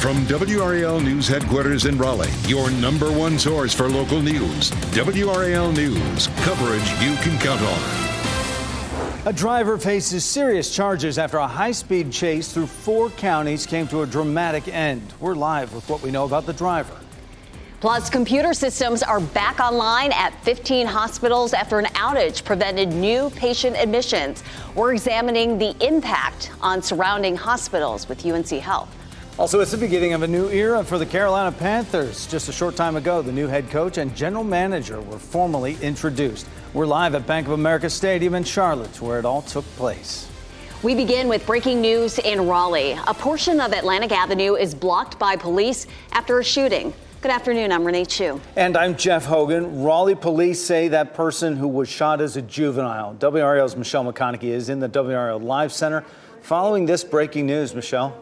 From WRAL News Headquarters in Raleigh, your #1 source for local news. WRAL News, coverage you can count on. A driver faces serious charges after a high-speed chase through 4 counties came to a dramatic end. We're live with what we know about the driver. Plus, computer systems are back online at 15 hospitals after an outage prevented new patient admissions. We're examining the impact on surrounding hospitals with UNC Health. Also, it's the beginning of a new era for the Carolina Panthers. Just a short time ago, the new head coach and general manager were formally introduced. We're live at Bank of America Stadium in Charlotte, where it all took place. We begin with breaking news in Raleigh. A portion of Atlantic Avenue is blocked by police after a shooting. Good afternoon, I'm Renee Chu. And I'm Jeff Hogan. Raleigh police say that person who was shot is a juvenile. WRAL's Michelle McConaughey is in the WRAL Live Center following this breaking news. Michelle?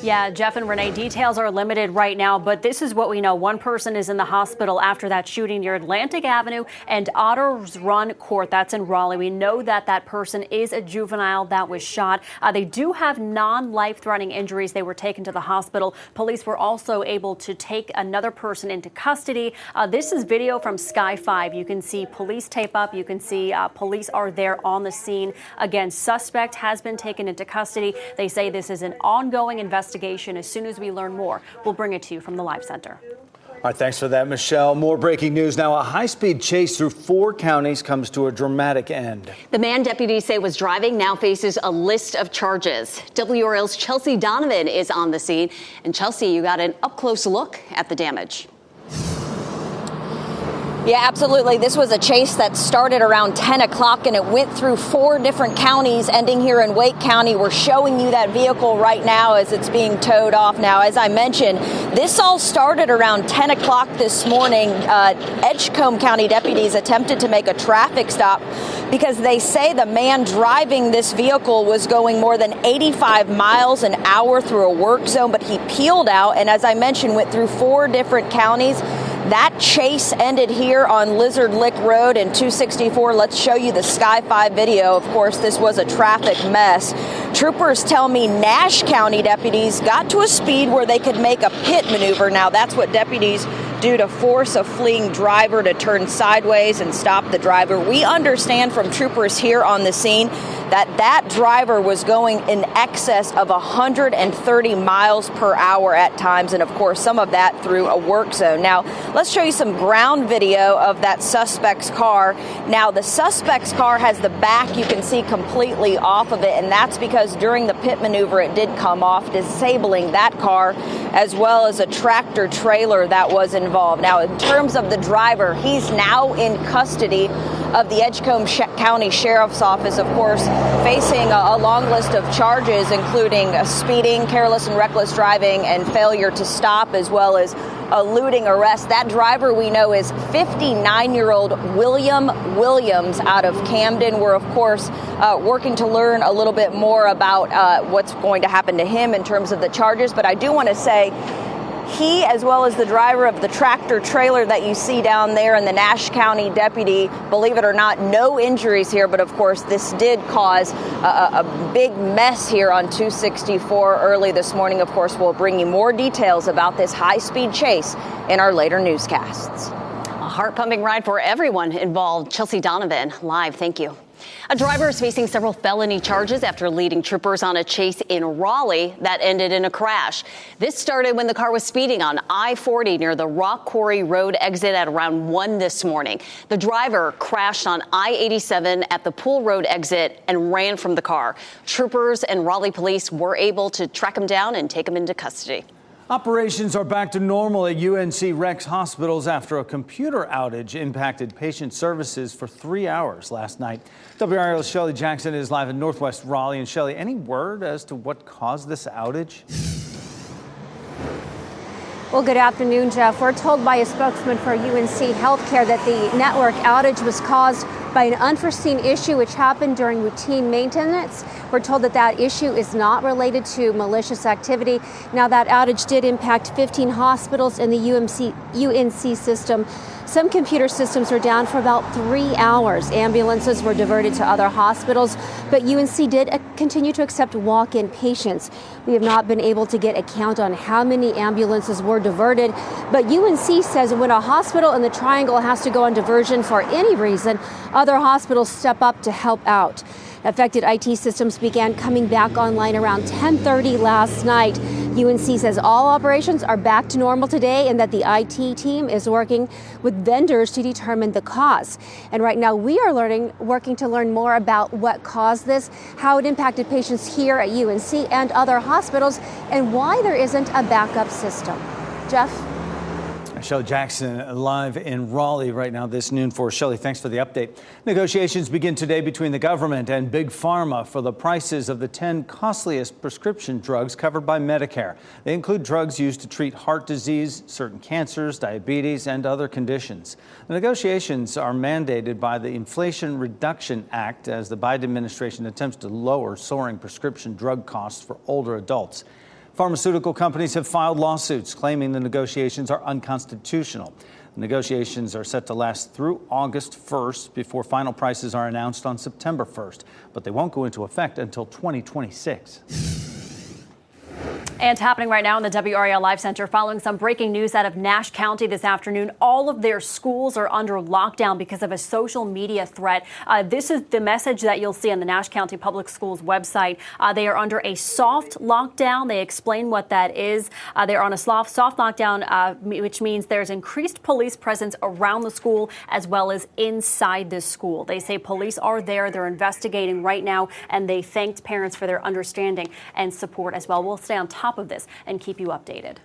Yeah, Jeff and Renee, details are limited right now, but this is what we know. One person is in the hospital after that shooting near Atlantic Avenue and Otter's Run Court. That's in Raleigh. We know that that person is a juvenile that was shot. They do have non-life-threatening injuries. They were taken to the hospital. Police were also able to take another person into custody. This is video from Sky 5. You can see police tape up. You can see police are there on the scene. Again, suspect has been taken into custody. They say this is an ongoing investigation. As soon as we learn more, we'll bring it to you from the Live Center. All right, thanks for that, Michelle. More breaking news now. A high-speed chase through 4 counties comes to a dramatic end. The man deputies say was driving now faces a list of charges. WRAL's Chelsea Donovan is on the scene. And Chelsea, you got an up-close look at the damage. Yeah, absolutely. This was a chase that started around 10 o'clock and it went through 4 different counties, ending here in Wake County. We're showing you that vehicle right now as it's being towed off. Now, as I mentioned, this all started around 10 o'clock this morning. Edgecombe County deputies attempted to make a traffic stop because they say the man driving this vehicle was going more than 85 miles an hour through a work zone, but he peeled out and, as I mentioned, went through 4 different counties. That chase ended here on Lizard Lick Road in 264. Let's show you the Sky 5 video. Of course, this was a traffic mess. Troopers tell me Nash County deputies got to a speed where they could make a pit maneuver. Now, that's what deputies do to force a fleeing driver to turn sideways and stop the driver. We understand from troopers here on the scene that driver was going in excess of 130 miles per hour at times, and of course some of that through a work zone. Now, let's show you some ground video of that suspect's car. Now, the suspect's car has the back, you can see, completely off of it, and that's because during the pit maneuver it did come off, disabling that car as well as a tractor trailer that was involved. Now, in terms of the driver, he's now in custody of the Edgecombe County Sheriff's Office, of course, facing a long list of charges, including speeding, careless and reckless driving, and failure to stop, as well as eluding arrest. That driver, we know, is 59-year-old William Williams out of Camden. We're, of course, working to learn a little bit more about what's going to happen to him in terms of the charges. But I do want to say, he, as well as the driver of the tractor trailer that you see down there, and the Nash County deputy, believe it or not, no injuries here. But of course, this did cause a big mess here on 264 early this morning. Of course, we'll bring you more details about this high-speed chase in our later newscasts. A heart-pumping ride for everyone involved. Chelsea Donovan, live. Thank you. A driver is facing several felony charges after leading troopers on a chase in Raleigh that ended in a crash. This started when the car was speeding on I-40 near the Rock Quarry Road exit at around 1 this morning. The driver crashed on I-87 at the Pool Road exit and ran from the car. Troopers and Raleigh police were able to track him down and take him into custody. Operations are back to normal at UNC Rex hospitals after a computer outage impacted patient services for 3 hours last night. WRAL's Shelley Jackson is live in Northwest Raleigh. And Shelley, any word as to what caused this outage? Well, good afternoon, Jeff. We're told by a spokesman for UNC Healthcare that the network outage was caused by an unforeseen issue which happened during routine maintenance. We're told that that issue is not related to malicious activity. Now, that outage did impact 15 hospitals in the UNC system. Some computer systems were down for about 3 hours. Ambulances were diverted to other hospitals, but UNC did continue to accept walk-in patients. We have not been able to get a count on how many ambulances were diverted, but UNC says when a hospital in the Triangle has to go on diversion for any reason, other hospitals step up to help out. Affected IT systems began coming back online around 10:30 last night. UNC says all operations are back to normal today and that the IT team is working with vendors to determine the cause. And right now we are working to learn more about what caused this, how it impacted patients here at UNC and other hospitals, and why there isn't a backup system. Jeff? Shelley Jackson live in Raleigh right now this noon for Shelley. Thanks for the update. Negotiations begin today between the government and Big Pharma for the prices of the 10 costliest prescription drugs covered by Medicare. They include drugs used to treat heart disease, certain cancers, diabetes, and other conditions. The negotiations are mandated by the Inflation Reduction Act as the Biden administration attempts to lower soaring prescription drug costs for older adults. Pharmaceutical companies have filed lawsuits claiming the negotiations are unconstitutional. The negotiations are set to last through August 1st before final prices are announced on September 1st, but they won't go into effect until 2026. And happening right now in the WRAL Live Center, following some breaking news out of Nash County this afternoon. All of their schools are under lockdown because of a social media threat. This is the message that you'll see on the Nash County Public Schools website. They are under a soft lockdown. They explain what that is. They're on a soft lockdown, which means there's increased police presence around the school as well as inside this school. They say police are there. They're investigating right now, and they thanked parents for their understanding and support as well. We'll stay on top of this and keep you updated.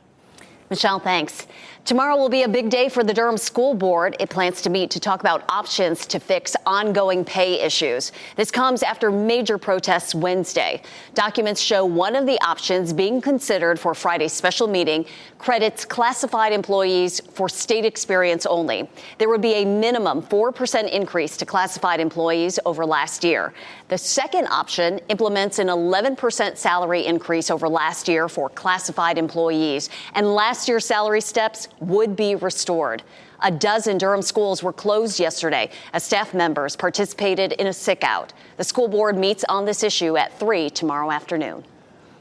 Michelle, thanks. Tomorrow will be a big day for the Durham School Board. It plans to meet to talk about options to fix ongoing pay issues. This comes after major protests Wednesday. Documents show one of the options being considered for Friday's special meeting credits classified employees for state experience only. There would be a minimum 4% increase to classified employees over last year. The second option implements an 11% salary increase over last year for classified employees, and last year's salary steps would be restored. A dozen Durham schools were closed yesterday as staff members participated in a sick-out. The school board meets on this issue at 3 tomorrow afternoon.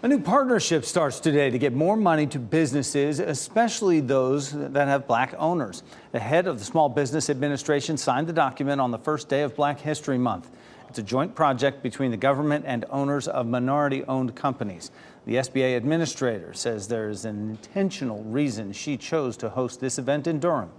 A new partnership starts today to get more money to businesses, especially those that have black owners. The head of the Small Business Administration signed the document on the first day of Black History Month. It's a joint project between the government and owners of minority-owned companies. The SBA administrator says there is an intentional reason she chose to host this event in Durham.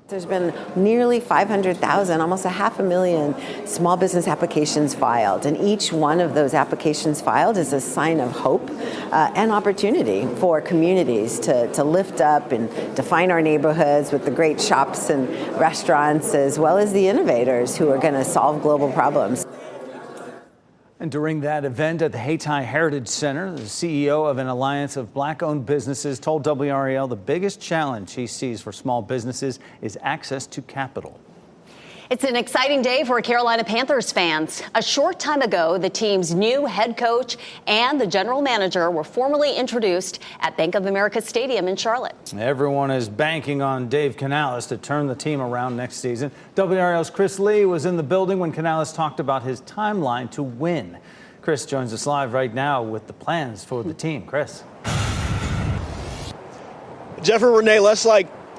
There's been nearly 500,000, almost 500,000 small business applications filed. And each one of those applications filed is a sign of hope and opportunity for communities to lift up and define our neighborhoods with the great shops and restaurants, as well as the innovators who are going to solve global problems. And during that event at the Hayti Heritage Center, the CEO of an alliance of black-owned businesses told WRAL the biggest challenge he sees for small businesses is access to capital. It's an exciting day for Carolina Panthers fans. A short time ago, the team's new head coach and the general manager were formally introduced at Bank of America Stadium in Charlotte. Everyone is banking on Dave Canales to turn the team around next season. WRAL's Chris Lee was in the building when Canales talked about his timeline to win. Chris joins us live right now with the plans for the team. Chris. Jeff and Renee, let's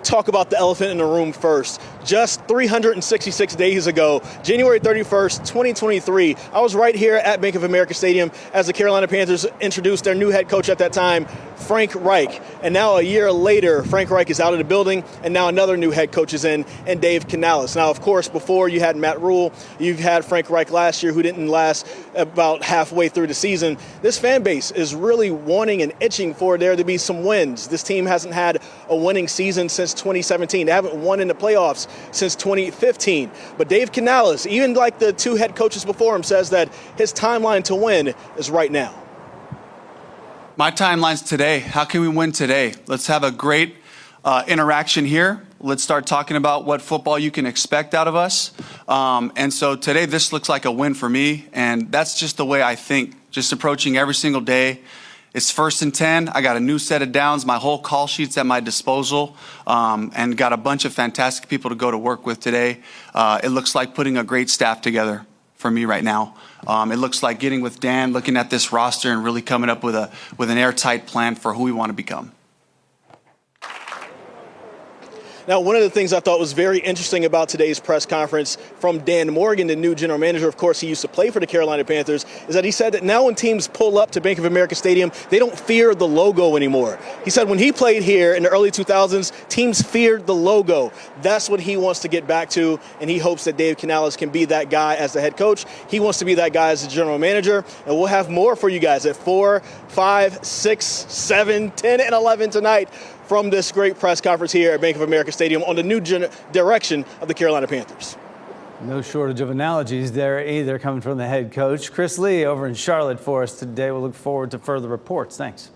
talk about the elephant in the room first. Just 366 days ago, January 31st, 2023, I was right here at Bank of America Stadium as the Carolina Panthers introduced their new head coach at that time, Frank Reich. And now a year later, Frank Reich is out of the building, and now another new head coach is in, and Dave Canales. Now, of course, before you had Matt Rule, you've had Frank Reich last year, who didn't last about halfway through the season. This fan base is really wanting and itching for there to be some wins. This team hasn't had a winning season since 2017. They haven't won in the playoffs since 2015. But Dave Canales, even like the two head coaches before him, says that his timeline to win is right now. My timeline's today. How can we win today? Let's have a great interaction here. Let's start talking about what football you can expect out of us. And so today, this looks like a win for me. And that's just the way I think, just approaching every single day It's 1st and 10. I got a new set of downs. My whole call sheet's at my disposal, and got a bunch of fantastic people to go to work with today. It looks like putting a great staff together for me right now. It looks like getting with Dan, looking at this roster, and really coming up with an airtight plan for who we want to become. Now, one of the things I thought was very interesting about today's press conference from Dan Morgan, the new general manager, of course, he used to play for the Carolina Panthers, is that he said that now when teams pull up to Bank of America Stadium, they don't fear the logo anymore. He said when he played here in the early 2000s, teams feared the logo. That's what he wants to get back to, and he hopes that Dave Canales can be that guy as the head coach. He wants to be that guy as the general manager, and we'll have more for you guys at 4, 5, 6, 7, 10, and 11 tonight from this great press conference here at Bank of America Stadium on the new direction of the Carolina Panthers. No shortage of analogies there either coming from the head coach. Chris Lee over in Charlotte for us today. We'll look forward to further reports. Thanks.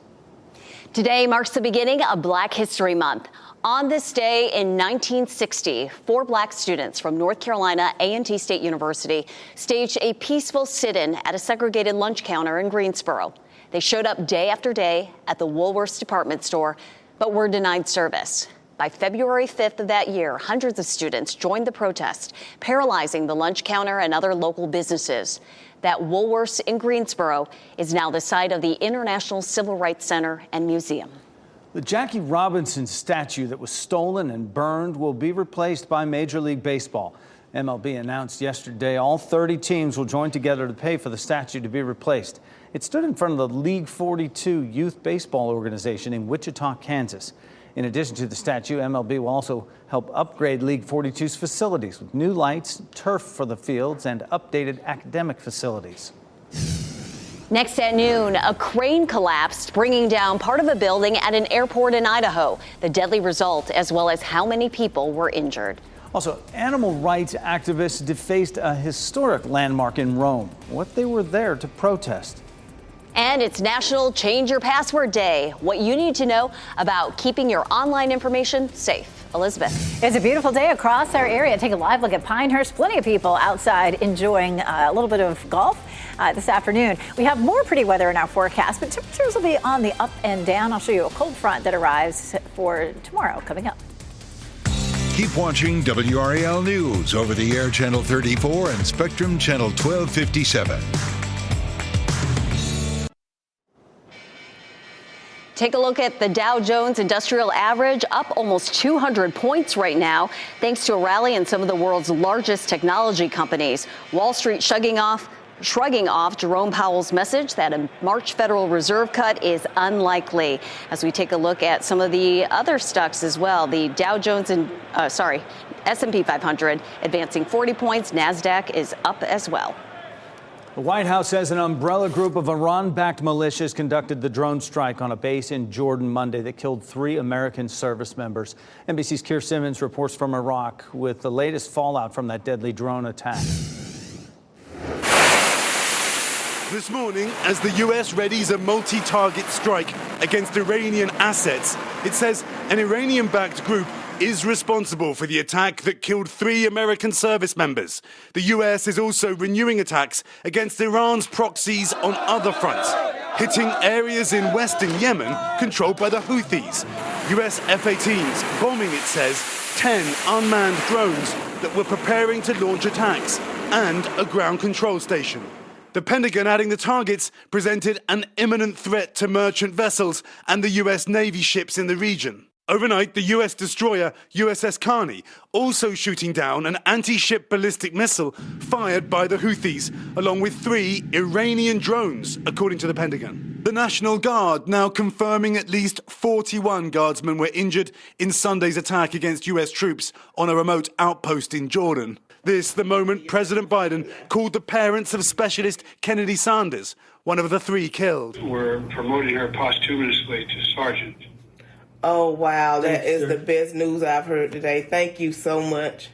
Today marks the beginning of Black History Month. On this day in 1960, 4 black students from North Carolina A&T State University staged a peaceful sit-in at a segregated lunch counter in Greensboro. They showed up day after day at the Woolworth's department store, but were denied service. By February 5th of that year, hundreds of students joined the protest, paralyzing the lunch counter and other local businesses. That Woolworth's in Greensboro is now the site of the International Civil Rights Center and Museum. The Jackie Robinson statue that was stolen and burned will be replaced by Major League Baseball. MLB announced yesterday all 30 teams will join together to pay for the statue to be replaced. It stood in front of the League 42 youth baseball organization in Wichita, Kansas. In addition to the statue, MLB will also help upgrade League 42's facilities with new lights, turf for the fields, and updated academic facilities. Next at noon, a crane collapsed, bringing down part of a building at an airport in Idaho. The deadly result, as well as how many people were injured. Also, animal rights activists defaced a historic landmark in Rome. What they were there to protest. And it's National Change Your Password Day. What you need to know about keeping your online information safe. Elizabeth. It's a beautiful day across our area. Take a live look at Pinehurst. Plenty of people outside enjoying a little bit of golf this afternoon. We have more pretty weather in our forecast, but temperatures will be on the up and down. I'll show you a cold front that arrives for tomorrow coming up. Keep watching WRAL News over the air Channel 34 and Spectrum Channel 1257. Take a look at the Dow Jones Industrial Average, up almost 200 points right now, thanks to a rally in some of the world's largest technology companies. Wall Street shrugging off Jerome Powell's message that a March Federal Reserve cut is unlikely. As we take a look at some of the other stocks as well, the Dow Jones and S&P 500 advancing 40 points. NASDAQ is up as well. The White House says an umbrella group of Iran-backed militias conducted the drone strike on a base in Jordan Monday that killed 3 American service members. NBC's Keir Simmons reports from Iraq with the latest fallout from that deadly drone attack. This morning, as the U.S. readies a multi-target strike against Iranian assets, it says an Iranian-backed group is responsible for the attack that killed 3 American service members. The U.S. is also renewing attacks against Iran's proxies on other fronts, hitting areas in western Yemen controlled by the Houthis. U.S. F-18s bombing, it says, 10 unmanned drones that were preparing to launch attacks and a ground control station. The Pentagon adding the targets presented an imminent threat to merchant vessels and the U.S. Navy ships in the region. Overnight, the U.S. destroyer USS Carney also shooting down an anti-ship ballistic missile fired by the Houthis, along with 3 Iranian drones, according to the Pentagon. The National Guard now confirming at least 41 guardsmen were injured in Sunday's attack against U.S. troops on a remote outpost in Jordan. This, the moment President Biden called the parents of specialist Kennedy Sanders, one of the 3 killed. We're promoting her posthumously to sergeant. Oh, wow. That is the best news I've heard today. Thank you so much.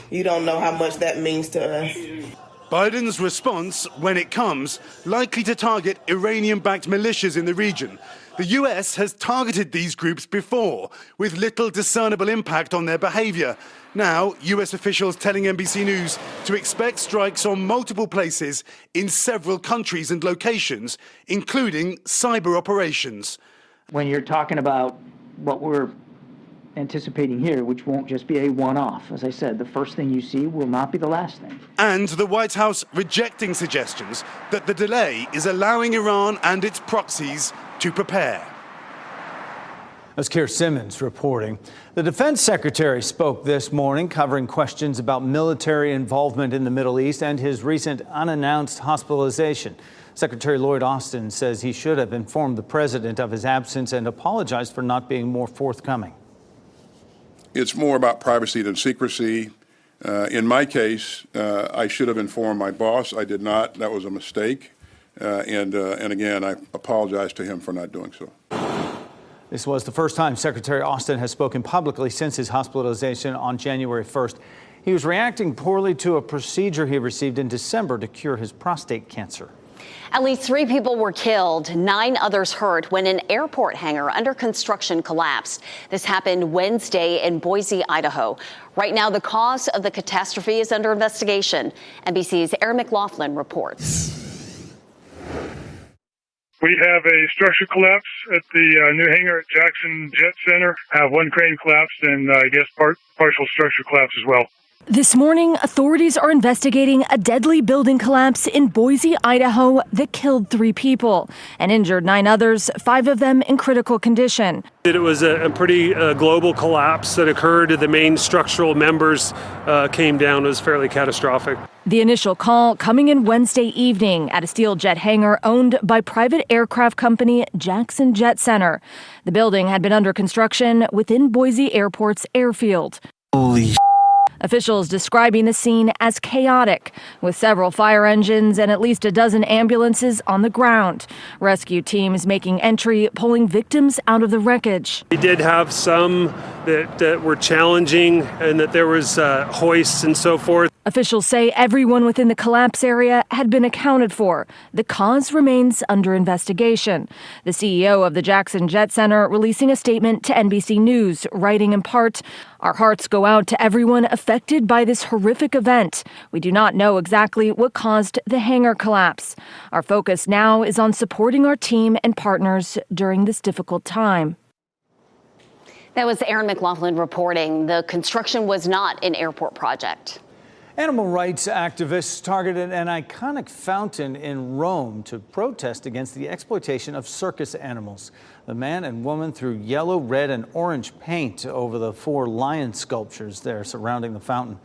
You don't know how much that means to us. Biden's response, when it comes, likely to target Iranian-backed militias in the region. The US has targeted these groups before, with little discernible impact on their behavior. Now, US officials telling NBC News to expect strikes on multiple places in several countries and locations, including cyber operations. When you're talking about what we're anticipating here, which won't just be a one-off, as I said, the first thing you see will not be the last thing. And the White House rejecting suggestions that the delay is allowing Iran and its proxies to prepare. As Keir Simmons reporting, the defense secretary spoke this morning covering questions about military involvement in the Middle East and his recent unannounced hospitalization. Secretary Lloyd Austin says he should have informed the president of his absence and apologized for not being more forthcoming. It's more about privacy than secrecy. In my case, I should have informed my boss. I did not. That was a mistake. And again, I apologize to him for not doing so. This was the first time Secretary Austin has spoken publicly since his hospitalization on January 1st. He was reacting poorly to a procedure he received in December to cure his prostate cancer. At least 3 people were killed, 9 others hurt when an airport hangar under construction collapsed. This happened Wednesday in Boise, Idaho. Right now, the cause of the catastrophe is under investigation. NBC's Aaron McLaughlin reports. We have a structure collapse at the new hangar at Jackson Jet Center. Have one crane collapsed and I guess partial structure collapse as well. This morning, authorities are investigating a deadly building collapse in Boise, Idaho that killed 3 people and injured 9 others, 5 of them in critical condition. It was a pretty global collapse that occurred. The main structural members came down. It was fairly catastrophic. The initial call coming in Wednesday evening at a steel jet hangar owned by private aircraft company Jackson Jet Center. The building had been under construction within Boise Airport's airfield. Holy Officials describing the scene as chaotic, with several fire engines and at least a dozen ambulances on the ground. Rescue teams making entry, pulling victims out of the wreckage. We did have some that were challenging and that there was hoists and so forth. Officials say everyone within the collapse area had been accounted for. The cause remains under investigation. The CEO of the Jackson Jet Center releasing a statement to NBC News, writing in part, "Our hearts go out to everyone affected by this horrific event. We do not know exactly what caused the hangar collapse. Our focus now is on supporting our team and partners during this difficult time." That was Aaron McLaughlin reporting. The construction was not an airport project. Animal rights activists targeted an iconic fountain in Rome to protest against the exploitation of circus animals. The man and woman threw yellow, red, and orange paint over the 4 lion sculptures there surrounding the fountain.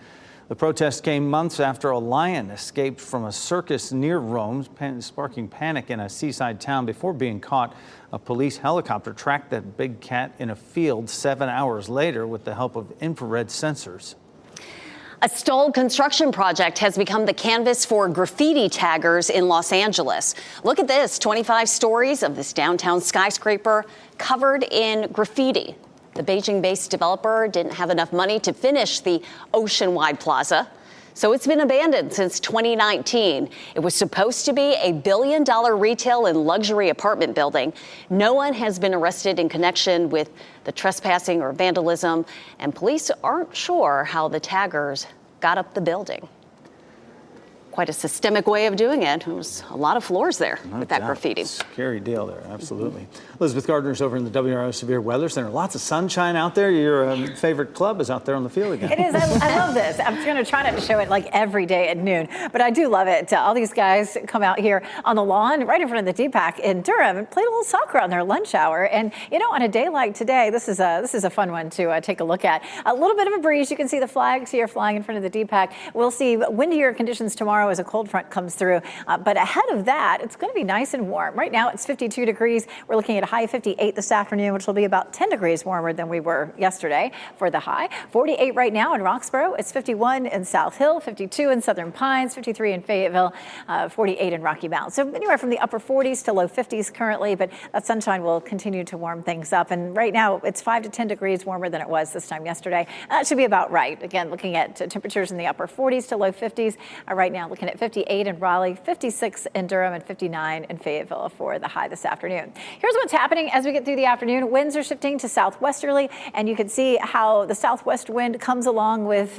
The protest came months after a lion escaped from a circus near Rome, sparking panic in a seaside town before being caught. A police helicopter tracked that big cat in a field 7 hours later with the help of infrared sensors. A stalled construction project has become the canvas for graffiti taggers in Los Angeles. Look at this, 25 stories of this downtown skyscraper covered in graffiti. The Beijing-based developer didn't have enough money to finish the ocean-wide plaza, so it's been abandoned since 2019. It was supposed to be a $1 billion retail and luxury apartment building. No one has been arrested in connection with the trespassing or vandalism, and police aren't sure how the taggers got up the building. Quite a systemic way of doing it. There was a lot of floors there with that graffiti. Scary deal there, absolutely. Elizabeth Gardner's over in the WRAL Severe Weather Center. Lots of sunshine out there. Your favorite club is out there on the field again. It is. I love this. I'm going to try not to show it like every day at noon, but I do love it. All these guys come out here on the lawn right in front of the DPAC in Durham and played a little soccer on their lunch hour. And, you know, on a day like today, this is a fun one to take a look at. A little bit of a breeze. You can see the flags here flying in front of the DPAC. We'll see windier conditions tomorrow as a cold front comes through. But ahead of that, it's going to be nice and warm. Right now, it's 52 degrees. We're looking at a high 58 this afternoon, which will be about 10 degrees warmer than we were yesterday for the high. 48 right now in Roxborough. It's 51 in South Hill, 52 in Southern Pines, 53 in Fayetteville, 48 in Rocky Mount. So anywhere from the upper 40s to low 50s currently, but that sunshine will continue to warm things up. And right now, it's 5 to 10 degrees warmer than it was this time yesterday. That should be about right. Again, looking at temperatures in the upper 40s to low 50s. Right now, looking at 58 in Raleigh, 56 in Durham, and 59 in Fayetteville for the high this afternoon. Here's what's happening as we get through the afternoon. Winds are shifting to southwesterly, and you can see how the southwest wind comes along with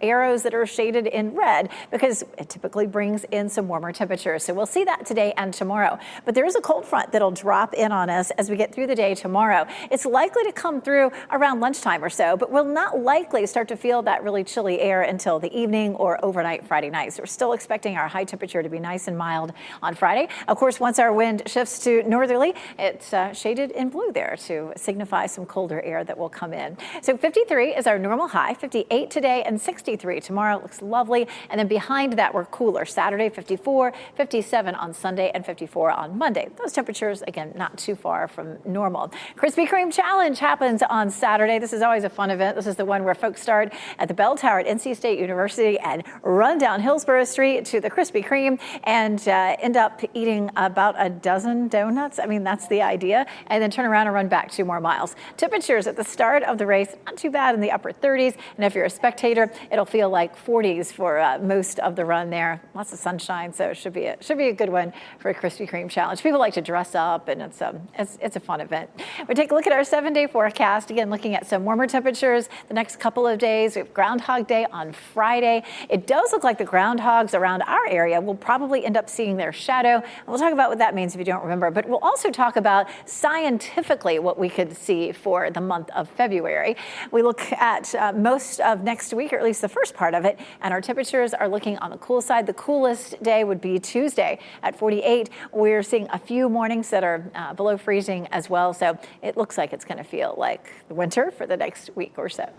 arrows that are shaded in red because it typically brings in some warmer temperatures. So we'll see that today and tomorrow. But there is a cold front that'll drop in on us as we get through the day tomorrow. It's likely to come through around lunchtime or so, but we'll not likely start to feel that really chilly air until the evening or overnight Friday night. So we're still expecting our high temperature to be nice and mild on Friday. Of course, once our wind shifts to northerly, it's shaded in blue there to signify some colder air that will come in. So 53 is our normal high, 58 today and 63 tomorrow. Looks lovely. And then behind that, we're cooler. Saturday, 54, 57 on Sunday, and 54 on Monday. Those temperatures, again, not too far from normal. Krispy Kreme Challenge happens on Saturday. This is always a fun event. This is the one where folks start at the Bell Tower at NC State University and run down Hillsborough Street to the Krispy Kreme and end up eating about a dozen donuts. I mean, that's the idea. And then turn around and run back 2 more miles. Temperatures at the start of the race, not too bad in the upper 30s. And if you're a spectator, it'll feel like 40s for most of the run there. Lots of sunshine, so it should be a good one for a Krispy Kreme Challenge. People like to dress up, and it's a fun event. We take a look at our 7-day forecast. Again, looking at some warmer temperatures the next couple of days. We have Groundhog Day on Friday. It does look like the groundhogs around our area will probably end up seeing their shadow. And we'll talk about what that means if you don't remember. But we'll also talk about scientifically what we could see for the month of February. We look at most of next week, or at least the first part of it, and our temperatures are looking on the cool side. The coolest day would be Tuesday at 48. We're seeing a few mornings that are below freezing as well. So it looks like it's going to feel like the winter for the next week or so.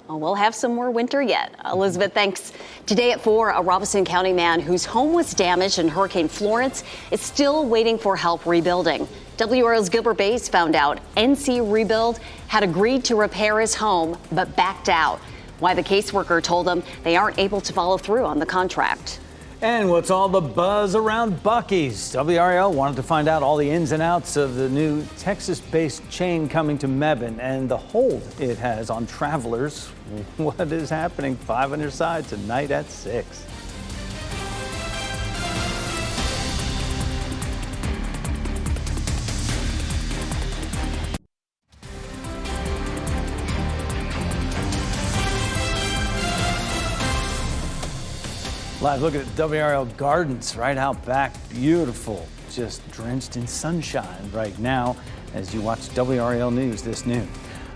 Oh, we'll have some more winter yet. Elizabeth, thanks. Today at 4, a Robeson County man whose home was damaged in Hurricane Florence is still waiting for help rebuilding. WRAL's Gilbert Bays found out NC Rebuild had agreed to repair his home but backed out. Why the caseworker told them they aren't able to follow through on the contract. And what's all the buzz around Buc-ee's? WRAL wanted to find out all the ins and outs of the new Texas-based chain coming to Mebane and the hold it has on travelers. What is happening? 5 on your side tonight at 6. Live look at WRAL Gardens right out back. Beautiful, just drenched in sunshine right now as you watch WRAL News this noon.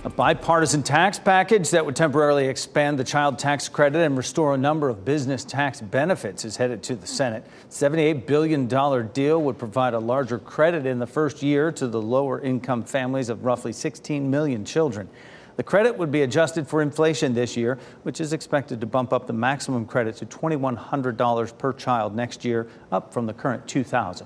A bipartisan tax package that would temporarily expand the child tax credit and restore a number of business tax benefits is headed to the Senate. $78 billion deal would provide a larger credit in the first year to the lower income families of roughly 16 million children. The credit would be adjusted for inflation this year, which is expected to bump up the maximum credit to $2,100 per child next year, up from the current $2,000.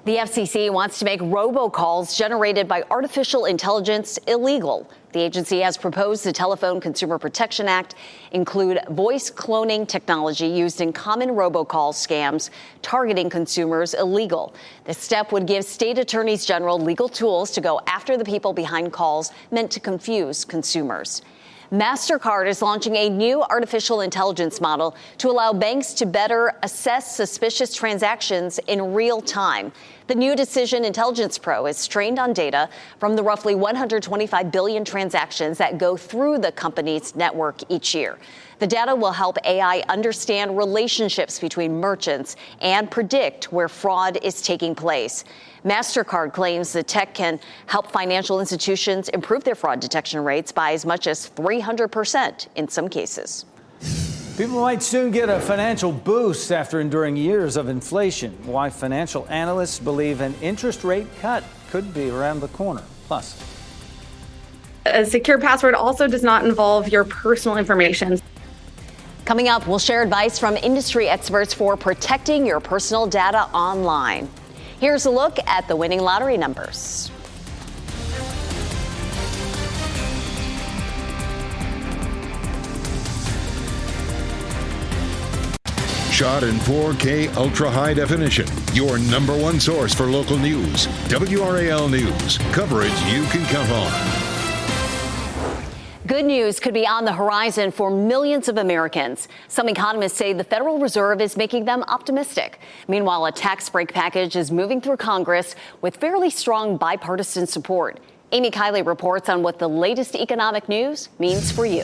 The FCC wants to make robocalls generated by artificial intelligence illegal. The agency has proposed the Telephone Consumer Protection Act include voice cloning technology used in common robocall scams targeting consumers illegal. This step would give state attorneys general legal tools to go after the people behind calls meant to confuse consumers. MasterCard is launching a new artificial intelligence model to allow banks to better assess suspicious transactions in real time. The new Decision Intelligence Pro is trained on data from the roughly 125 billion transactions that go through the company's network each year. The data will help AI understand relationships between merchants and predict where fraud is taking place. MasterCard claims the tech can help financial institutions improve their fraud detection rates by as much as 300% in some cases. People might soon get a financial boost after enduring years of inflation. Why financial analysts believe an interest rate cut could be around the corner. Plus, a secure password also does not involve your personal information. Coming up, we'll share advice from industry experts for protecting your personal data online. Here's a look at the winning lottery numbers. Shot in 4K ultra high definition. Your #1 source for local news. WRAL News. Coverage you can count on. Good news could be on the horizon for millions of Americans. Some economists say the Federal Reserve is making them optimistic. Meanwhile, a tax break package is moving through Congress with fairly strong bipartisan support. Amy Kiley reports on what the latest economic news means for you.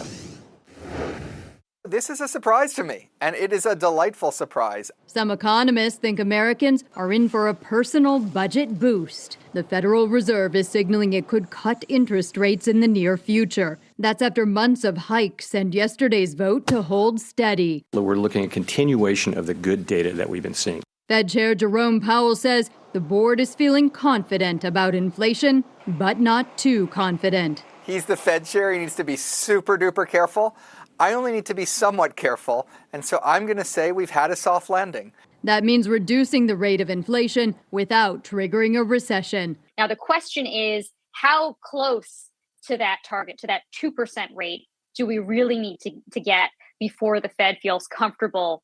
This is a surprise to me, and it is a delightful surprise. Some economists think Americans are in for a personal budget boost. The Federal Reserve is signaling it could cut interest rates in the near future. That's after months of hikes and yesterday's vote to hold steady. We're looking at continuation of the good data that we've been seeing. Fed Chair Jerome Powell says the board is feeling confident about inflation, but not too confident. He's the Fed chair. He needs to be super duper careful. I only need to be somewhat careful, and so I'm going to say we've had a soft landing. That means reducing the rate of inflation without triggering a recession. Now, the question is, how close to that target, to that 2% rate, do we really need to get before the Fed feels comfortable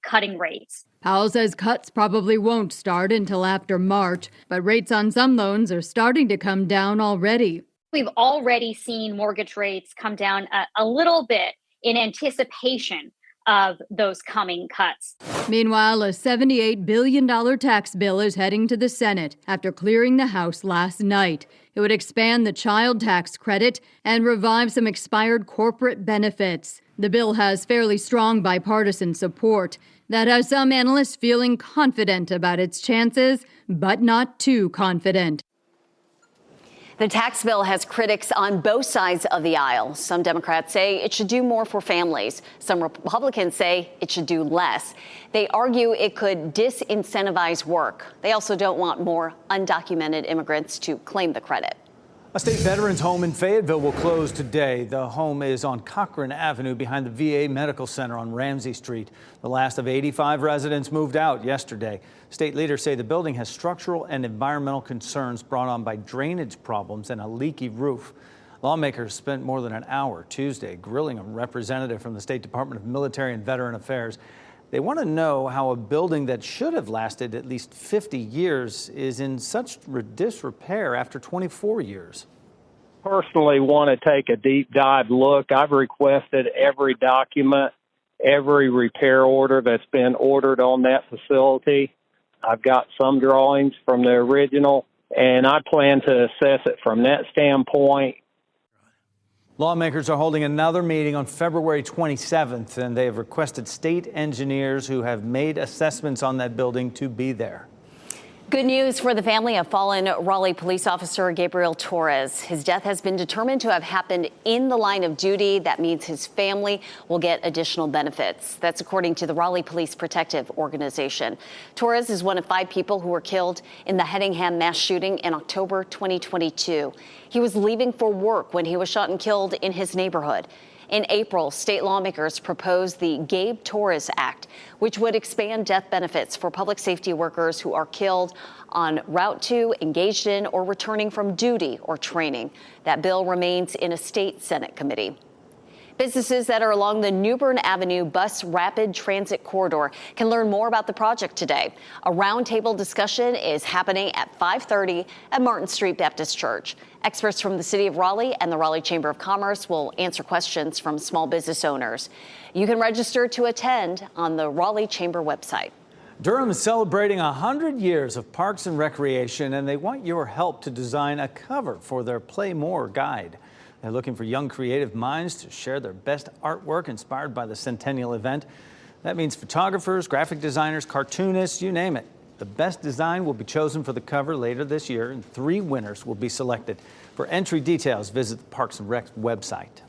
cutting rates? Powell says cuts probably won't start until after March, but rates on some loans are starting to come down already. We've already seen mortgage rates come down a little bit in anticipation of those coming cuts. Meanwhile, a $78 billion tax bill is heading to the Senate after clearing the House last night. It would expand the child tax credit and revive some expired corporate benefits. The bill has fairly strong bipartisan support. That has some analysts feeling confident about its chances, but not too confident. The tax bill has critics on both sides of the aisle. Some Democrats say it should do more for families. Some Republicans say it should do less. They argue it could disincentivize work. They also don't want more undocumented immigrants to claim the credit. A state veterans home in Fayetteville will close today. The home is on Cochran Avenue behind the VA Medical Center on Ramsey Street. The last of 85 residents moved out yesterday. State leaders say the building has structural and environmental concerns brought on by drainage problems and a leaky roof. Lawmakers spent more than an hour Tuesday grilling a representative from the State Department of Military and Veteran Affairs. They want to know how a building that should have lasted at least 50 years is in such disrepair after 24 years. Personally want to take a deep dive look. I've requested every document, every repair order that's been ordered on that facility. I've got some drawings from the original, and I plan to assess it from that standpoint. Lawmakers are holding another meeting on February 27th, and they have requested state engineers who have made assessments on that building to be there. Good news for the family of fallen Raleigh police officer Gabriel Torres. His death has been determined to have happened in the line of duty. That means his family will get additional benefits. That's according to the Raleigh Police Protective Organization. Torres is one of 5 people who were killed in the Hedingham mass shooting in October 2022. He was leaving for work when he was shot and killed in his neighborhood. In April, state lawmakers proposed the Gabe Torres Act, which would expand death benefits for public safety workers who are killed en route to, engaged in, or returning from duty or training. That bill remains in a state Senate committee. Businesses that are along the New Bern Avenue Bus Rapid Transit Corridor can learn more about the project today. A roundtable discussion is happening at 5:30 at Martin Street Baptist Church. Experts from the City of Raleigh and the Raleigh Chamber of Commerce will answer questions from small business owners. You can register to attend on the Raleigh Chamber website. Durham is celebrating 100 years of parks and recreation, and they want your help to design a cover for their Play More guide. They're looking for young creative minds to share their best artwork inspired by the centennial event. That means photographers, graphic designers, cartoonists, you name it. The best design will be chosen for the cover later this year, and 3 winners will be selected. For entry details, visit the Parks and Rec website.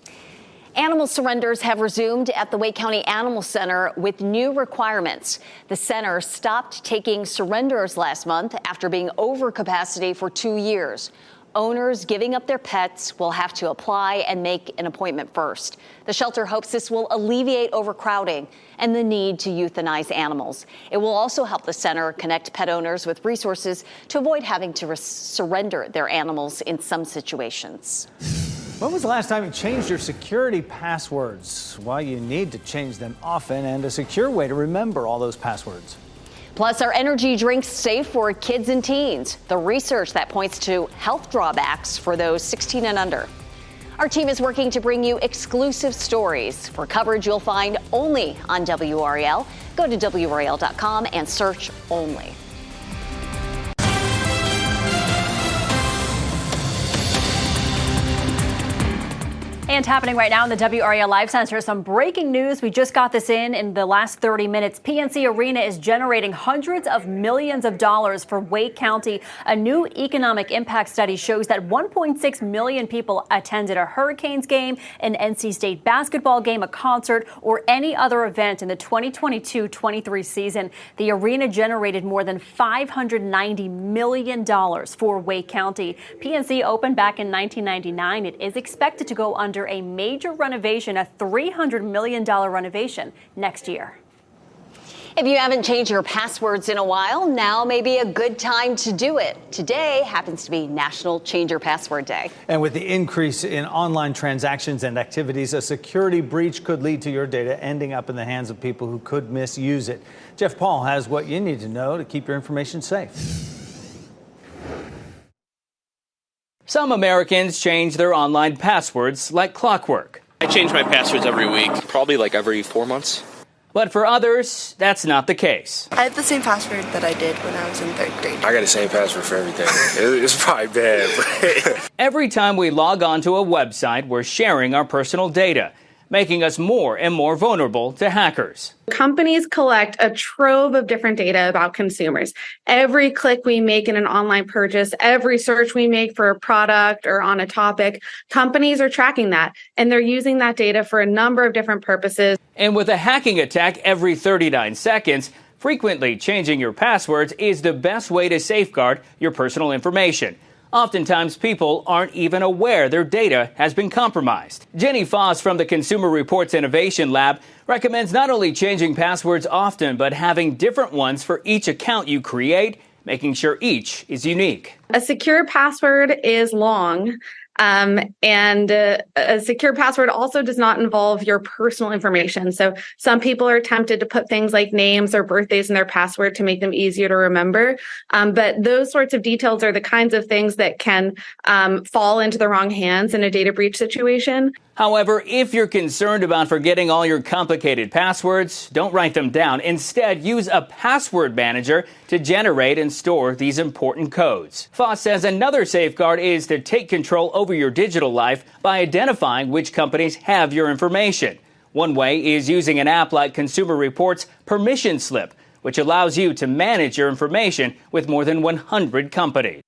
Animal surrenders have resumed at the Wake County Animal Center with new requirements. The center stopped taking surrenders last month after being over capacity for 2 years. Owners giving up their pets will have to apply and make an appointment first. The shelter hopes this will alleviate overcrowding and the need to euthanize animals. It will also help the center connect pet owners with resources to avoid having to surrender their animals in some situations. When was the last time you changed your security passwords? Well, you need to change them often, and a secure way to remember all those passwords. Plus, are energy drinks safe for kids and teens? The research that points to health drawbacks for those 16 and under. Our team is working to bring you exclusive stories for coverage you'll find only on WRAL. Go to WRAL.com and search only. And happening right now in the WRAL Live Center, some breaking news. We just got this in the last 30 minutes. PNC Arena is generating hundreds of millions of dollars for Wake County. A new economic impact study shows that 1.6 million people attended a Hurricanes game, an NC State basketball game, a concert, or any other event in the 2022-23 season. The arena generated more than $590 million for Wake County. PNC opened back in 1999. It is expected to go under a major renovation, a $300 million renovation next year. If you haven't changed your passwords in a while, now may be a good time to do it. Today happens to be National Change Your Password Day. And with the increase in online transactions and activities, a security breach could lead to your data ending up in the hands of people who could misuse it. Jeff Paul has what you need to know to keep your information safe. Some Americans change their online passwords like clockwork. I change my passwords every week, probably like every 4 months. But for others, that's not the case. I had the same password that I did when I was in 3rd grade. I got the same password for everything. It's probably bad. Every time we log on to a website, we're sharing our personal data, making us more and more vulnerable to hackers. Companies collect a trove of different data about consumers. Every click we make in an online purchase, every search we make for a product or on a topic, companies are tracking that, and they're using that data for a number of different purposes. And with a hacking attack every 39 seconds, frequently changing your passwords is the best way to safeguard your personal information. Oftentimes, people aren't even aware their data has been compromised. Jenny Foss from the Consumer Reports Innovation Lab recommends not only changing passwords often, but having different ones for each account you create, making sure each is unique. A secure password is long. And a secure password also does not involve your personal information. So some people are tempted to put things like names or birthdays in their password to make them easier to remember. But those sorts of details are the kinds of things that can fall into the wrong hands in a data breach situation. However, if you're concerned about forgetting all your complicated passwords, don't write them down. Instead, use a password manager to generate and store these important codes. Foss says another safeguard is to take control over your digital life by identifying which companies have your information. One way is using an app like Consumer Reports Permission Slip, which allows you to manage your information with more than 100 companies.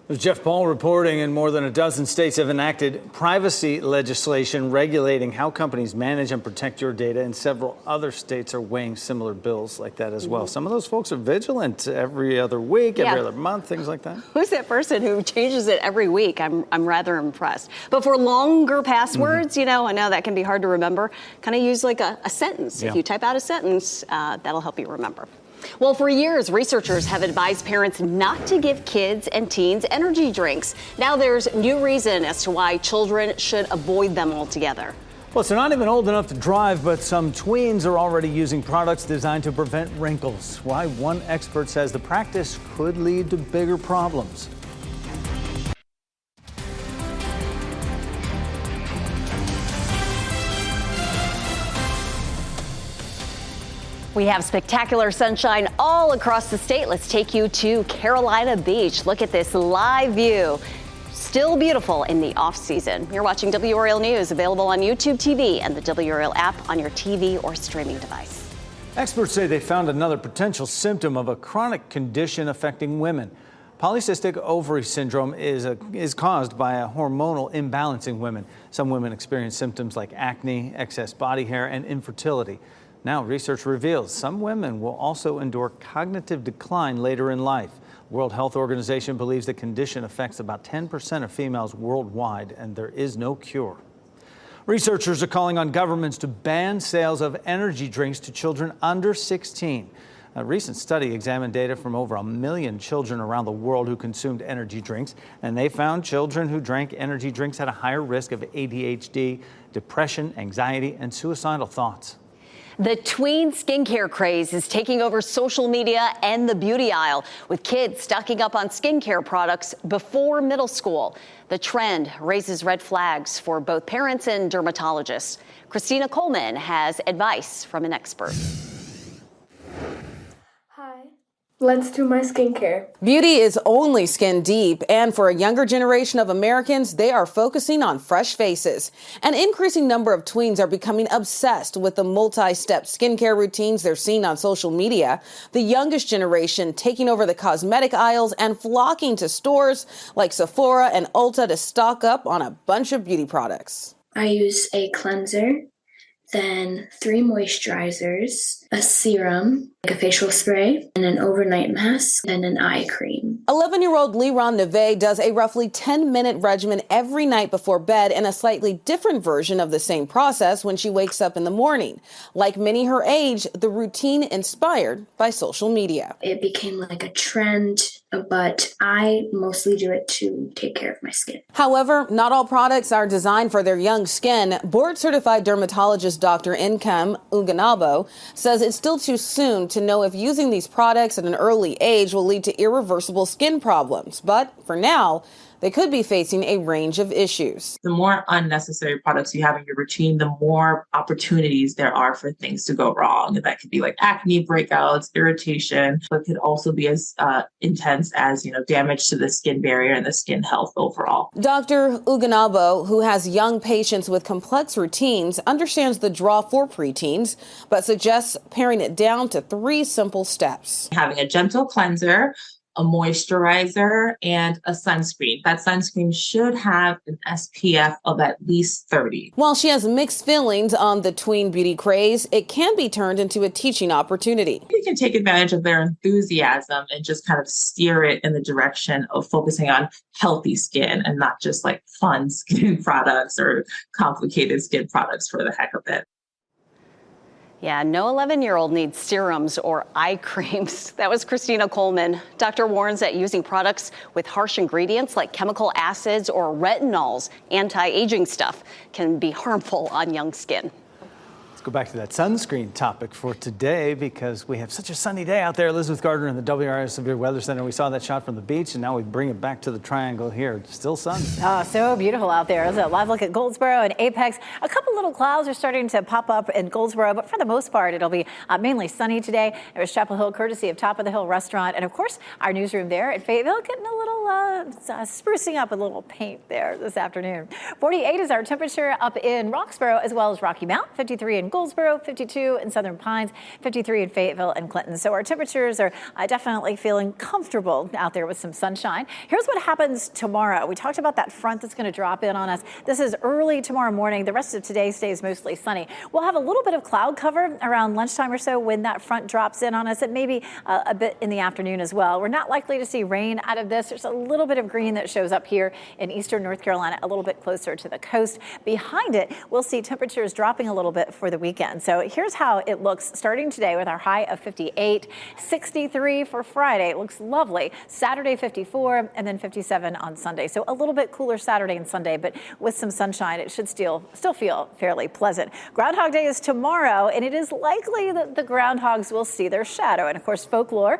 Jeff Paul reporting, and more than a dozen states have enacted privacy legislation regulating how companies manage and protect your data, and several other states are weighing similar bills like that as well. Some of those folks are vigilant every other week, every other month, things like that. Who's that person who changes it every week? I'm rather impressed. But for longer passwords, you know, I know that can be hard to remember. Kind of use like a sentence. Yeah. If you type out a sentence, that'll help you remember. Well, for years, researchers have advised parents not to give kids and teens energy drinks. Now there's new reason as to why children should avoid them altogether. Well, they're not even old enough to drive, but some tweens are already using products designed to prevent wrinkles. Why one expert says the practice could lead to bigger problems. We have spectacular sunshine all across the state. Let's take you to Carolina Beach. Look at this live view. Still beautiful in the off season. You're watching WRAL News, available on YouTube TV and the WRAL app on your TV or streaming device. Experts say they found another potential symptom of a chronic condition affecting women. Polycystic ovary syndrome is caused by a hormonal imbalance in women. Some women experience symptoms like acne, excess body hair, and infertility. Now, research reveals some women will also endure cognitive decline later in life. World Health Organization believes the condition affects about 10% of females worldwide, and there is no cure. Researchers are calling on governments to ban sales of energy drinks to children under 16. A recent study examined data from over 1 million children around the world who consumed energy drinks, and they found children who drank energy drinks had a higher risk of ADHD, depression, anxiety, and suicidal thoughts. The tween skincare craze is taking over social media and the beauty aisle, with kids stocking up on skincare products before middle school. The trend raises red flags for both parents and dermatologists. Christina Coleman has advice from an expert. Let's do my skincare. Beauty is only skin deep, and for a younger generation of Americans, they are focusing on fresh faces. An increasing number of tweens are becoming obsessed with the multi-step skincare routines they're seeing on social media. The youngest generation taking over the cosmetic aisles and flocking to stores like Sephora and Ulta to stock up on a bunch of beauty products. I use a cleanser, then 3 moisturizers, a serum, like a facial spray, and an overnight mask, and an eye cream. 11-year-old Liron Neve does a roughly 10-minute regimen every night before bed and a slightly different version of the same process when she wakes up in the morning. Like many her age, the routine inspired by social media. It became like a trend, but I mostly do it to take care of my skin. However, not all products are designed for their young skin. Board-certified dermatologist Dr. Nkem Uganabo says it's still too soon to know if using these products at an early age will lead to irreversible skin problems. But for now, they could be facing a range of issues. The more unnecessary products you have in your routine, the more opportunities there are for things to go wrong. And that could be like acne breakouts, irritation, but could also be as intense as, damage to the skin barrier and the skin health overall. Dr. Uganabo, who has young patients with complex routines, understands the draw for preteens, but suggests paring it down to 3 simple steps. Having a gentle cleanser, a moisturizer, and a sunscreen. That sunscreen should have an SPF of at least 30. While she has mixed feelings on the tween beauty craze, it can be turned into a teaching opportunity. You can take advantage of their enthusiasm and just kind of steer it in the direction of focusing on healthy skin and not just like fun skin products or complicated skin products for the heck of it. Yeah, no 11-year-old needs serums or eye creams. That was Christina Coleman. Doctor warns that using products with harsh ingredients like chemical acids or retinols, anti-aging stuff, can be harmful on young skin. Let's go back to that sunscreen topic for today because we have such a sunny day out there. Elizabeth Gardner in the WRAL Severe Weather Center. We saw that shot from the beach, and now we bring it back to the triangle here. Still sunny. Oh, so beautiful out there. It's a live look at Goldsboro and Apex. A couple little clouds are starting to pop up in Goldsboro, but for the most part, it'll be mainly sunny today. It was Chapel Hill, courtesy of Top of the Hill Restaurant. And of course, our newsroom there at Fayetteville getting a little sprucing up with a little paint there this afternoon. 48 is our temperature up in Roxborough as well as Rocky Mount. 53 in Goldsboro, 52 in Southern Pines, 53 in Fayetteville and Clinton. So our temperatures are definitely feeling comfortable out there with some sunshine. Here's what happens tomorrow. We talked about that front that's going to drop in on us. This is early tomorrow morning. The rest of today stays mostly sunny. We'll have a little bit of cloud cover around lunchtime or so when that front drops in on us, and maybe a bit in the afternoon as well. We're not likely to see rain out of this. There's a little bit of green that shows up here in eastern North Carolina, a little bit closer to the coast. Behind it, we'll see temperatures dropping a little bit for the weekend. So here's how it looks starting today with our high of 58, 63 for Friday. It looks lovely. Saturday 54 and then 57 on Sunday. So a little bit cooler Saturday and Sunday, but with some sunshine, it should still feel fairly pleasant. Groundhog Day is tomorrow, and it is likely that the groundhogs will see their shadow. And of course, folklore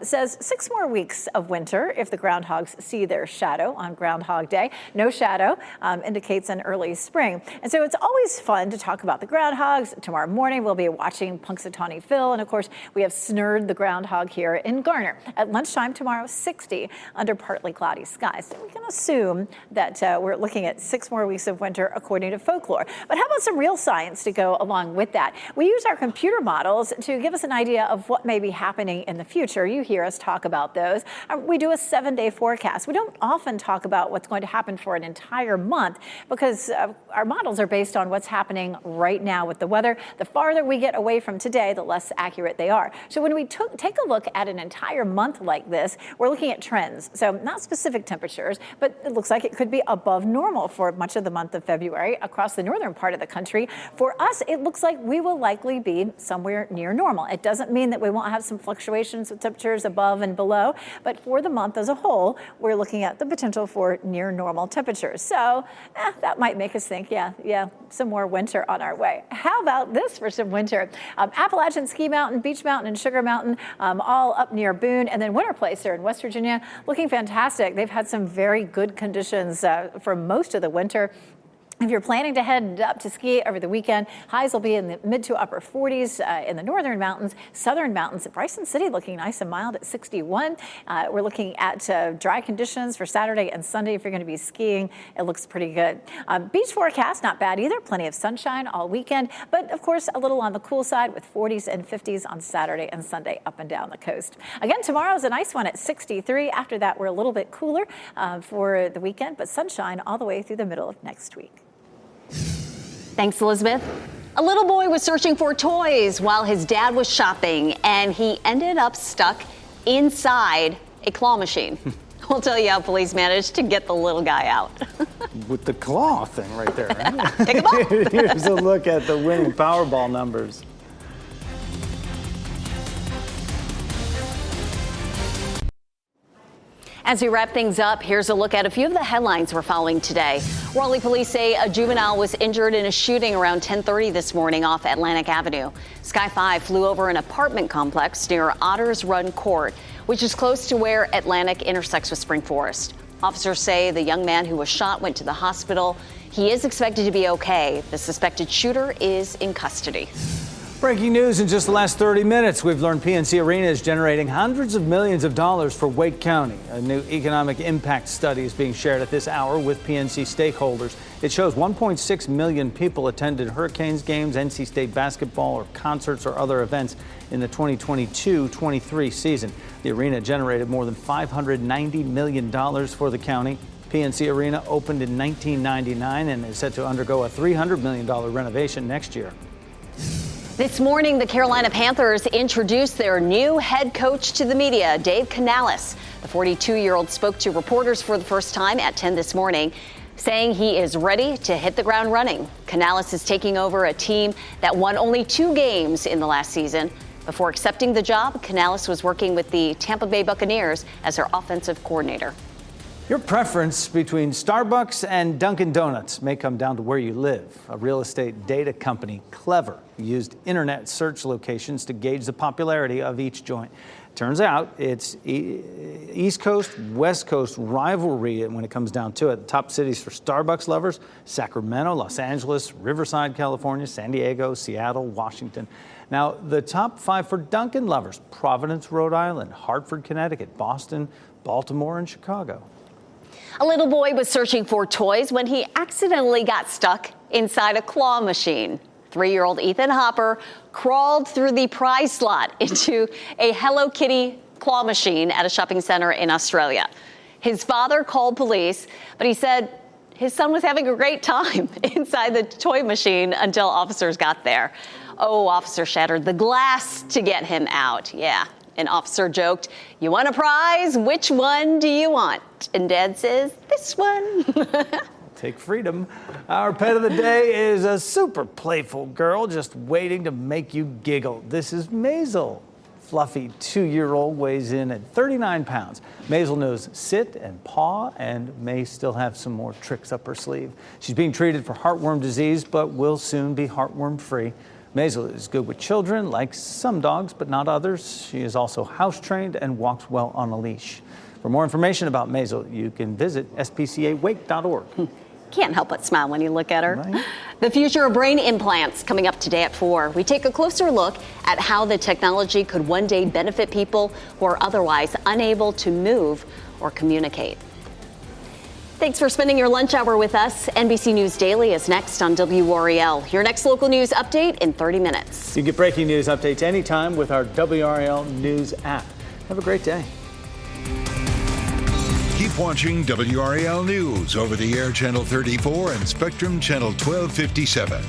says 6 more weeks of winter if the groundhogs see their shadow on Groundhog Day. No shadow indicates an early spring. And so it's always fun to talk about the groundhogs. Tomorrow morning, we'll be watching Punxsutawney Phil. And of course, we have Snurd the groundhog here in Garner. At lunchtime tomorrow, 60 under partly cloudy skies. So we can assume that we're looking at 6 more weeks of winter according to folklore. But how about some real science to go along with that? We use our computer models to give us an idea of what may be happening in the future. You hear us talk about those. We do a 7-day forecast. We don't often talk about what's going to happen for an entire month because our models are based on what's happening right now with the weather. The farther we get away from today, the less accurate they are. So when we take a look at an entire month like this, we're looking at trends. So not specific temperatures, but it looks like it could be above normal for much of the month of February across the northern part of the country. For us, it looks like we will likely be somewhere near normal. It doesn't mean that we won't have some fluctuations with temperatures above and below, but for the month as a whole, still, we're looking at the potential for near normal temperatures. So that might make us think, yeah, some more winter on our way. How about this for some winter? Appalachian Ski Mountain, Beach Mountain, and Sugar Mountain, all up near Boone, and then Winter Place there in West Virginia, looking fantastic. They've had some very good conditions for most of the winter. If you're planning to head up to ski over the weekend, highs will be in the mid to upper 40s in the northern mountains, southern mountains. Bryson City looking nice and mild at 61. We're looking at dry conditions for Saturday and Sunday. If you're going to be skiing, it looks pretty good. Beach forecast, not bad either. Plenty of sunshine all weekend, but of course a little on the cool side with 40s and 50s on Saturday and Sunday up and down the coast. Again, tomorrow's a nice one at 63. After that, we're a little bit cooler for the weekend, but sunshine all the way through the middle of next week. Thanks, Elizabeth. A little boy was searching for toys while his dad was shopping, and he ended up stuck inside a claw machine. We'll tell you how police managed to get the little guy out. With the claw thing right there. Right? Take a ball. Here's a look at the winning Powerball numbers. As we wrap things up, here's a look at a few of the headlines we're following today. Raleigh police say a juvenile was injured in a shooting around 10:30 this morning off Atlantic Avenue. Sky 5 flew over an apartment complex near Otters Run Court, which is close to where Atlantic intersects with Spring Forest. Officers say the young man who was shot went to the hospital. He is expected to be okay. The suspected shooter is in custody. Breaking news in just the last 30 minutes. We've learned PNC Arena is generating hundreds of millions of dollars for Wake County. A new economic impact study is being shared at this hour with PNC stakeholders. It shows 1.6 million people attended Hurricanes games, NC State basketball, or concerts or other events in the 2022-23 season. The arena generated more than $590 million for the county. PNC Arena opened in 1999 and is set to undergo a $300 million renovation next year. This morning, the Carolina Panthers introduced their new head coach to the media, Dave Canales. The 42-year-old spoke to reporters for the first time at 10 this morning, saying he is ready to hit the ground running. Canales is taking over a team that won only 2 games in the last season. Before accepting the job, Canales was working with the Tampa Bay Buccaneers as their offensive coordinator. Your preference between Starbucks and Dunkin' Donuts may come down to where you live. A real estate data company, Clever, used internet search locations to gauge the popularity of each joint. Turns out it's East Coast, West Coast rivalry when it comes down to it. The top cities for Starbucks lovers: Sacramento, Los Angeles, Riverside, California, San Diego, Seattle, Washington. Now, the top 5 for Dunkin' lovers: Providence, Rhode Island, Hartford, Connecticut, Boston, Baltimore, and Chicago. A little boy was searching for toys when he accidentally got stuck inside a claw machine. 3-year-old Ethan Hopper crawled through the prize slot into a Hello Kitty claw machine at a shopping center in Australia. His father called police, but he said his son was having a great time inside the toy machine until officers got there. Oh, officer shattered the glass to get him out. Yeah. An officer joked, "You want a prize? Which one do you want?" And Dad says, "This one." Take freedom. Our pet of the day is a super playful girl just waiting to make you giggle. This is Maisel. Fluffy 2-year-old weighs in at 39 pounds. Maisel knows sit and paw and may still have some more tricks up her sleeve. She's being treated for heartworm disease, but will soon be heartworm free. Maisel is good with children, like some dogs, but not others. She is also house trained and walks well on a leash. For more information about Maisel, you can visit spcawake.org. Can't help but smile when you look at her. Right. The future of brain implants coming up today at 4. We take a closer look at how the technology could one day benefit people who are otherwise unable to move or communicate. Thanks for spending your lunch hour with us. NBC News Daily is next on WRAL. Your next local news update in 30 minutes. You get breaking news updates anytime with our WRAL News app. Have a great day. Keep watching WRAL News over the air Channel 34 and Spectrum Channel 1257.